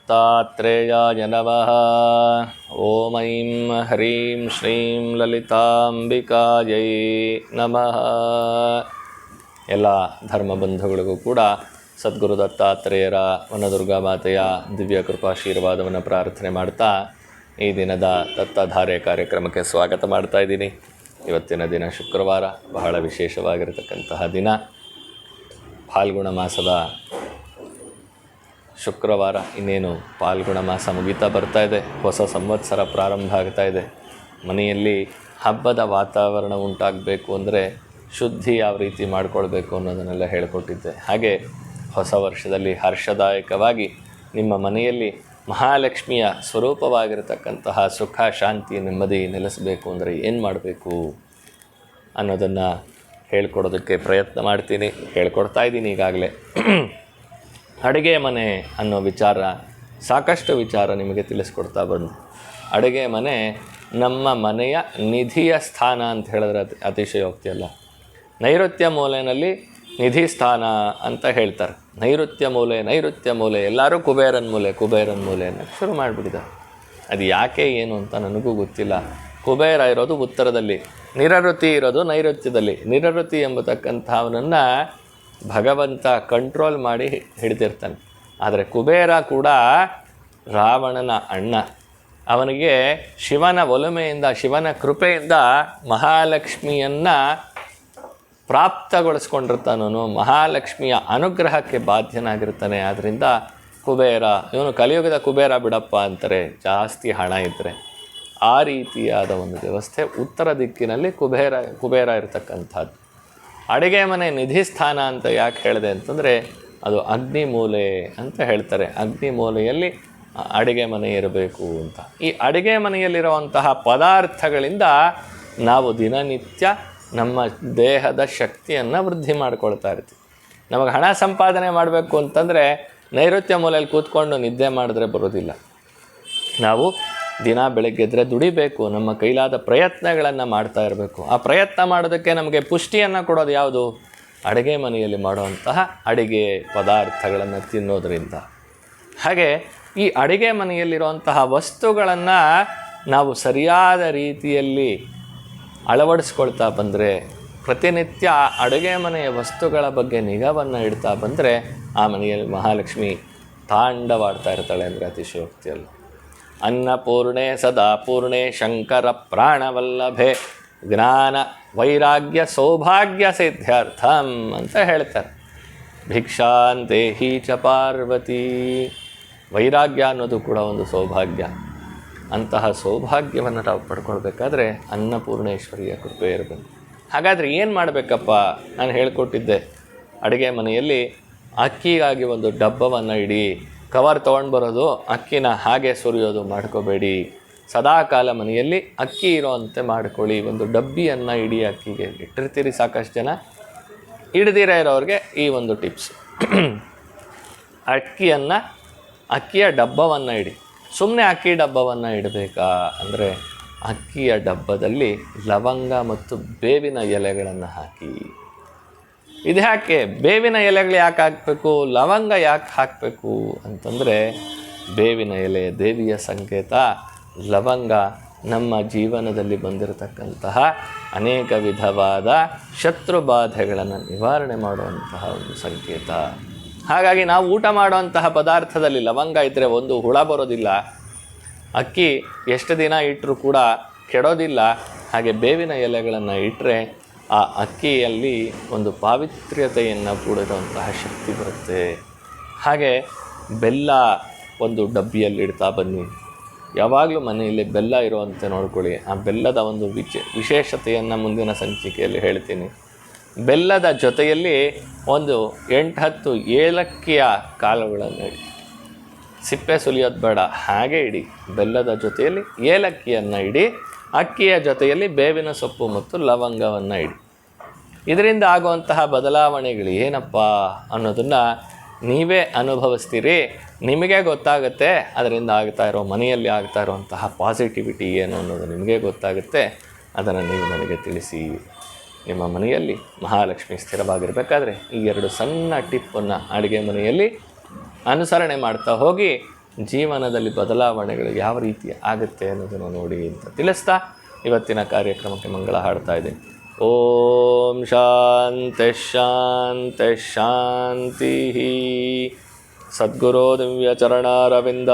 ದತ್ತಾತ್ರೇಯಾಯ ನಮಃ. ಓಂ ಐಂ ಹ್ರೀಂ ಶ್ರೀಂ ಲಲಿತಾಂಬಿಕಾಯೈ ನಮಃ. ಎಲ್ಲ ಧರ್ಮಬಂಧುಗಳಿಗೂ ಕೂಡ ಸದ್ಗುರು ದತ್ತಾತ್ರೇಯರ ವನದುರ್ಗಾ ಮಾತೆಯ ದಿವ್ಯ ಕೃಪಾಶೀರ್ವಾದವನ್ನು ಪ್ರಾರ್ಥನೆ ಮಾಡ್ತಾ ಈ ದಿನದ ದತ್ತಧಾರೆ ಕಾರ್ಯಕ್ರಮಕ್ಕೆ ಸ್ವಾಗತ ಮಾಡ್ತಾ ಇದ್ದೀನಿ. ಇವತ್ತಿನ ದಿನ ಶುಕ್ರವಾರ, ಬಹಳ ವಿಶೇಷವಾಗಿರತಕ್ಕಂತಹ ದಿನ. ಫಾಲ್ಗುಣ ಮಾಸದ ಶುಕ್ರವಾರ. ಇನ್ನೇನು ಫಾಲ್ಗುಣ ಮಾಸ ಮುಗಿತಾ ಬರ್ತಾ ಇದೆ, ಹೊಸ ಸಂವತ್ಸರ ಪ್ರಾರಂಭ ಆಗ್ತಾ ಇದೆ. ಮನೆಯಲ್ಲಿ ಹಬ್ಬದ ವಾತಾವರಣ ಉಂಟಾಗಬೇಕು ಅಂದರೆ ಶುದ್ಧಿ ಯಾವ ರೀತಿ ಮಾಡ್ಕೊಳ್ಬೇಕು ಅನ್ನೋದನ್ನೆಲ್ಲ ಹೇಳಿಕೊಟ್ಟಿದ್ದೆ. ಹಾಗೆ ಹೊಸ ವರ್ಷದಲ್ಲಿ ಹರ್ಷದಾಯಕವಾಗಿ ನಿಮ್ಮ ಮನೆಯಲ್ಲಿ ಮಹಾಲಕ್ಷ್ಮಿಯ ಸ್ವರೂಪವಾಗಿರತಕ್ಕಂತಹ ಸುಖ, ಶಾಂತಿ, ನೆಮ್ಮದಿ ನೆಲೆಸಬೇಕು ಅಂದರೆ ಏನು ಮಾಡಬೇಕು ಅನ್ನೋದನ್ನು ಹೇಳ್ಕೊಡೋದಕ್ಕೆ ಪ್ರಯತ್ನ ಮಾಡ್ತೀನಿ, ಹೇಳ್ಕೊಡ್ತಾ ಇದ್ದೀನಿ ಈಗಾಗಲೇ. ಅಡುಗೆ ಮನೆ ಅನ್ನೋ ವಿಚಾರ, ಸಾಕಷ್ಟು ವಿಚಾರ ನಿಮಗೆ ತಿಳಿಸ್ಕೊಡ್ತಾ ಬಂದು. ಅಡುಗೆ ಮನೆ ನಮ್ಮ ಮನೆಯ ನಿಧಿಯ ಸ್ಥಾನ ಅಂತ ಹೇಳಿದ್ರೆ ಅತಿಶಯೋಕ್ತಿ ಅಲ್ಲ. ನೈಋತ್ಯ ಮೂಲೆಯಲ್ಲಿ ನಿಧಿ ಸ್ಥಾನ ಅಂತ ಹೇಳ್ತಾರೆ. ನೈಋತ್ಯ ಮೂಲೆ ಎಲ್ಲರೂ ಕುಬೇರನ ಮೂಲೆ ಅನ್ನೋ ಶುರು ಮಾಡಿಬಿಟ್ಟಿದ್ದಾರೆ. ಅದು ಯಾಕೆ ಏನು ಅಂತ ನನಗೂ ಗೊತ್ತಿಲ್ಲ. ಕುಬೇರ ಇರೋದು ಉತ್ತರದಲ್ಲಿ, ನಿರಋತಿ ಇರೋದು ನೈಋತ್ಯದಲ್ಲಿ. ನಿರಋತಿ ಎಂಬತಕ್ಕಂಥವನನ್ನು ಭಗವಂತ ಕಂಟ್ರೋಲ್ ಮಾಡಿ ಹಿಡಿದಿರ್ತಾನೆ. ಆದರೆ ಕುಬೇರ ಕೂಡ ರಾವಣನ ಅಣ್ಣ. ಅವನಿಗೆ ಶಿವನ ಒಲುಮೆಯಿಂದ, ಶಿವನ ಕೃಪೆಯಿಂದ ಮಹಾಲಕ್ಷ್ಮಿಯನ್ನು ಪ್ರಾಪ್ತಗೊಳಿಸ್ಕೊಂಡಿರ್ತಾನವನು. ಮಹಾಲಕ್ಷ್ಮಿಯ ಅನುಗ್ರಹಕ್ಕೆ ಬಾಧ್ಯನಾಗಿರ್ತಾನೆ. ಆದ್ದರಿಂದ ಕುಬೇರ, ಇವನು ಕಲಿಯುಗದ ಕುಬೇರ ಬಿಡಪ್ಪ ಅಂತಾರೆ, ಜಾಸ್ತಿ ಹಣ ಇದ್ದರೆ. ಆ ರೀತಿಯಾದ ಒಂದು ವ್ಯವಸ್ಥೆ ಉತ್ತರ ದಿಕ್ಕಿನಲ್ಲಿ ಕುಬೇರ ಇರತಕ್ಕಂಥದ್ದು. ಅಡುಗೆ ಮನೆ ನಿಧಿ ಸ್ಥಾನ ಅಂತ ಯಾಕೆ ಹೇಳಿದೆ ಅಂತಂದರೆ ಅದು ಅಗ್ನಿ ಮೂಲೆ ಅಂತ ಹೇಳ್ತಾರೆ. ಅಗ್ನಿ ಮೂಲೆಯಲ್ಲಿ ಅಡುಗೆ ಮನೆ ಇರಬೇಕು ಅಂತ. ಈ ಅಡುಗೆ ಮನೆಯಲ್ಲಿರುವಂತಹ ಪದಾರ್ಥಗಳಿಂದ ನಾವು ದಿನನಿತ್ಯ ನಮ್ಮ ದೇಹದ ಶಕ್ತಿಯನ್ನು ವೃದ್ಧಿ ಮಾಡ್ಕೊಳ್ತಾ ಇರ್ತೀವಿ. ನಮಗೆ ಹಣ ಸಂಪಾದನೆ ಮಾಡಬೇಕು ಅಂತಂದರೆ ನೈಋತ್ಯ ಮೂಲೆಯಲ್ಲಿ ಕೂತ್ಕೊಂಡು ನಿದ್ದೆ ಮಾಡಿದ್ರೆ ಬರೋದಿಲ್ಲ. ನಾವು ದಿನ ಬೆಳಗ್ಗೆ ಎದ್ದರೆ ದುಡಿಬೇಕು, ನಮ್ಮ ಕೈಲಾದ ಪ್ರಯತ್ನಗಳನ್ನು ಮಾಡ್ತಾ ಇರಬೇಕು. ಆ ಪ್ರಯತ್ನ ಮಾಡೋದಕ್ಕೆ ನಮಗೆ ಪುಷ್ಟಿಯನ್ನು ಕೊಡೋದು ಯಾವುದು? ಅಡುಗೆ ಮನೆಯಲ್ಲಿ ಮಾಡುವಂತಹ ಅಡುಗೆ ಪದಾರ್ಥಗಳನ್ನು ತಿನ್ನೋದರಿಂದ. ಹಾಗೆ ಈ ಅಡುಗೆ ಮನೆಯಲ್ಲಿರುವಂತಹ ವಸ್ತುಗಳನ್ನು ನಾವು ಸರಿಯಾದ ರೀತಿಯಲ್ಲಿ ಅಳವಡಿಸ್ಕೊಳ್ತಾ ಬಂದರೆ, ಪ್ರತಿನಿತ್ಯ ಅಡುಗೆ ಮನೆಯ ವಸ್ತುಗಳ ಬಗ್ಗೆ ನಿಗಾವನ್ನು ಇಡ್ತಾ ಬಂದರೆ ಆ ಮನೆಯಲ್ಲಿ ಮಹಾಲಕ್ಷ್ಮಿ ತಾಂಡವಾಡ್ತಾ ಇರ್ತಾಳೆ ಅಂದರೆ ಅತಿಶಯೋಕ್ತಿಯಲ್ಲ. ಅನ್ನಪೂರ್ಣೆ ಸದಾ ಪೂರ್ಣೆ ಶಂಕರ ಪ್ರಾಣವಲ್ಲಭೆ ಜ್ಞಾನ ವೈರಾಗ್ಯ ಸೌಭಾಗ್ಯ ಸಿದ್ಧಾರ್ಥಂ ಅಂತ ಹೇಳ್ತಾರೆ. ಭಿಕ್ಷಾಂತೇಹಿ ಚ ಪಾರ್ವತಿ. ವೈರಾಗ್ಯ ಅನ್ನೋದು ಕೂಡ ಒಂದು ಸೌಭಾಗ್ಯ. ಅಂತಹ ಸೌಭಾಗ್ಯವನ್ನು ನಾವು ಪಡ್ಕೊಳ್ಬೇಕಾದ್ರೆ ಅನ್ನಪೂರ್ಣೇಶ್ವರಿಯ ಕೃಪೆ ಇರಬೇಕು. ಹಾಗಾದರೆ ಏನು ಮಾಡಬೇಕಪ್ಪ? ನಾನು ಹೇಳಿಕೊಟ್ಟಿದ್ದೆ, ಅಡುಗೆ ಮನೆಯಲ್ಲಿ ಅಕ್ಕಿಗಾಗಿ ಒಂದು ಡಬ್ಬವನ್ನು ಇಡಿ. ಕವರ್ ತೊಗೊಂಡು ಬರೋದು, ಅಕ್ಕಿನ ಹಾಗೆ ಸುರಿಯೋದು ಮಾಡ್ಕೋಬೇಡಿ. ಸದಾಕಾಲ ಮನೆಯಲ್ಲಿ ಅಕ್ಕಿ ಇರೋವಂತೆ ಮಾಡ್ಕೊಳ್ಳಿ. ಒಂದು ಡಬ್ಬಿಯನ್ನು ಇಡಿ. ಅಕ್ಕಿಗೆ ಇಟ್ಟಿರ್ತೀರಿ ಸಾಕಷ್ಟು ಜನ, ಹಿಡ್ದಿರ ಇರೋರಿಗೆ ಈ ಒಂದು ಟಿಪ್ಸ್. ಅಕ್ಕಿಯ ಡಬ್ಬವನ್ನು ಇಡಿ. ಸುಮ್ಮನೆ ಅಕ್ಕಿ ಡಬ್ಬವನ್ನು ಇಡಬೇಕಾ ಅಂದರೆ ಅಕ್ಕಿಯ ಡಬ್ಬದಲ್ಲಿ ಲವಂಗ ಮತ್ತು ಬೇವಿನ ಎಲೆಗಳನ್ನು ಹಾಕಿ. ಇದು ಯಾಕೆ ಬೇವಿನ ಎಲೆಗಳು ಯಾಕೆ ಹಾಕಬೇಕು, ಲವಂಗ ಯಾಕೆ ಹಾಕಬೇಕು ಅಂತಂದರೆ ಬೇವಿನ ಎಲೆ ದೇವಿಯ ಸಂಕೇತ, ಲವಂಗ ನಮ್ಮ ಜೀವನದಲ್ಲಿ ಬಂದಿರತಕ್ಕಂತಹ ಅನೇಕ ವಿಧವಾದ ಶತ್ರುಬಾಧೆಗಳನ್ನು ನಿವಾರಣೆ ಮಾಡುವಂತಹ ಒಂದು ಸಂಕೇತ. ಹಾಗಾಗಿ ನಾವು ಊಟ ಮಾಡುವಂತಹ ಪದಾರ್ಥದಲ್ಲಿ ಲವಂಗ ಇದ್ದರೆ ಒಂದು ಹುಳ ಬರೋದಿಲ್ಲ, ಅಕ್ಕಿ ಎಷ್ಟು ದಿನ ಇಟ್ಟರೂ ಕೂಡ ಕೆಡೋದಿಲ್ಲ. ಹಾಗೆ ಬೇವಿನ ಎಲೆಗಳನ್ನು ಇಟ್ಟರೆ ಆ ಅಕ್ಕಿಯಲ್ಲಿ ಒಂದು ಪಾವಿತ್ರ್ಯತೆಯನ್ನು ಕೂಡಿರುವಂತಹ ಶಕ್ತಿ ಬರುತ್ತೆ. ಹಾಗೆ ಬೆಲ್ಲ ಒಂದು ಡಬ್ಬಿಯಲ್ಲಿ ಇಡ್ತಾ ಬನ್ನಿ. ಯಾವಾಗಲೂ ಮನೆಯಲ್ಲಿ ಬೆಲ್ಲ ಇರುವಂತೆ ನೋಡ್ಕೊಳ್ಳಿ. ಆ ಬೆಲ್ಲದ ಒಂದು ವಿಶೇಷತೆಯನ್ನು ಮುಂದಿನ ಸಂಚಿಕೆಯಲ್ಲಿ ಹೇಳ್ತೀನಿ. ಬೆಲ್ಲದ ಜೊತೆಯಲ್ಲಿ ಒಂದು 8-10 ಏಲಕ್ಕಿಯ ಕಾಳುಗಳನ್ನು ಇಡಿ. ಸಿಪ್ಪೆ ಸುಲಿಯೋದು ಬೇಡ, ಹಾಗೆ ಇಡಿ. ಬೆಲ್ಲದ ಜೊತೆಯಲ್ಲಿ ಏಲಕ್ಕಿಯನ್ನು ಇಡಿ. ಅಕ್ಕಿಯ ಜೊತೆಯಲ್ಲಿ ಬೇವಿನ ಸೊಪ್ಪು ಮತ್ತು ಲವಂಗವನ್ನು ಇಡಿ. ಇದರಿಂದ ಆಗುವಂತಹ ಬದಲಾವಣೆಗಳು ಏನಪ್ಪ ಅನ್ನೋದನ್ನು ನೀವೇ ಅನುಭವಿಸ್ತೀರಿ. ನಿಮಗೆ ಗೊತ್ತಾಗುತ್ತೆ ಅದರಿಂದ ಆಗ್ತಾ ಇರೋ, ಮನೆಯಲ್ಲಿ ಆಗ್ತಾ ಇರುವಂತಹ ಪಾಸಿಟಿವಿಟಿ ಏನು ಅನ್ನೋದು ನಿಮಗೆ ಗೊತ್ತಾಗುತ್ತೆ. ಅದನ್ನು ನೀವು ನನಗೆ ತಿಳಿಸಿ. ನಿಮ್ಮ ಮನೆಯಲ್ಲಿ ಮಹಾಲಕ್ಷ್ಮಿ ಸ್ಥಿರವಾಗಿರಬೇಕಾದ್ರೆ ಈ 2 ಸಣ್ಣ ಟಿಪ್ಪನ್ನು ಅಡುಗೆ ಮನೆಯಲ್ಲಿ ಅನುಸರಣೆ ಮಾಡ್ತಾ ಹೋಗಿ ಜೀವನದಲ್ಲಿ ಬದಲಾವಣೆಗಳು ಯಾವ ರೀತಿ ಆಗುತ್ತೆ ಅನ್ನೋದನ್ನು ನೋಡಿ ಅಂತ ತಿಳಿಸ್ತಾ ಇವತ್ತಿನ ಕಾರ್ಯಕ್ರಮಕ್ಕೆ ಮಂಗಳ ಹಾಡ್ತಾ ಇದೆ. ಓಂ ಶಾಂತಿ ಶಾಂತಿ ಶಾಂತಿ. ಸದ್ಗುರೋ ದಿವ್ಯ ಚರಣಾರವಿಂದಾರ್ಪಣಮಸ್ತು.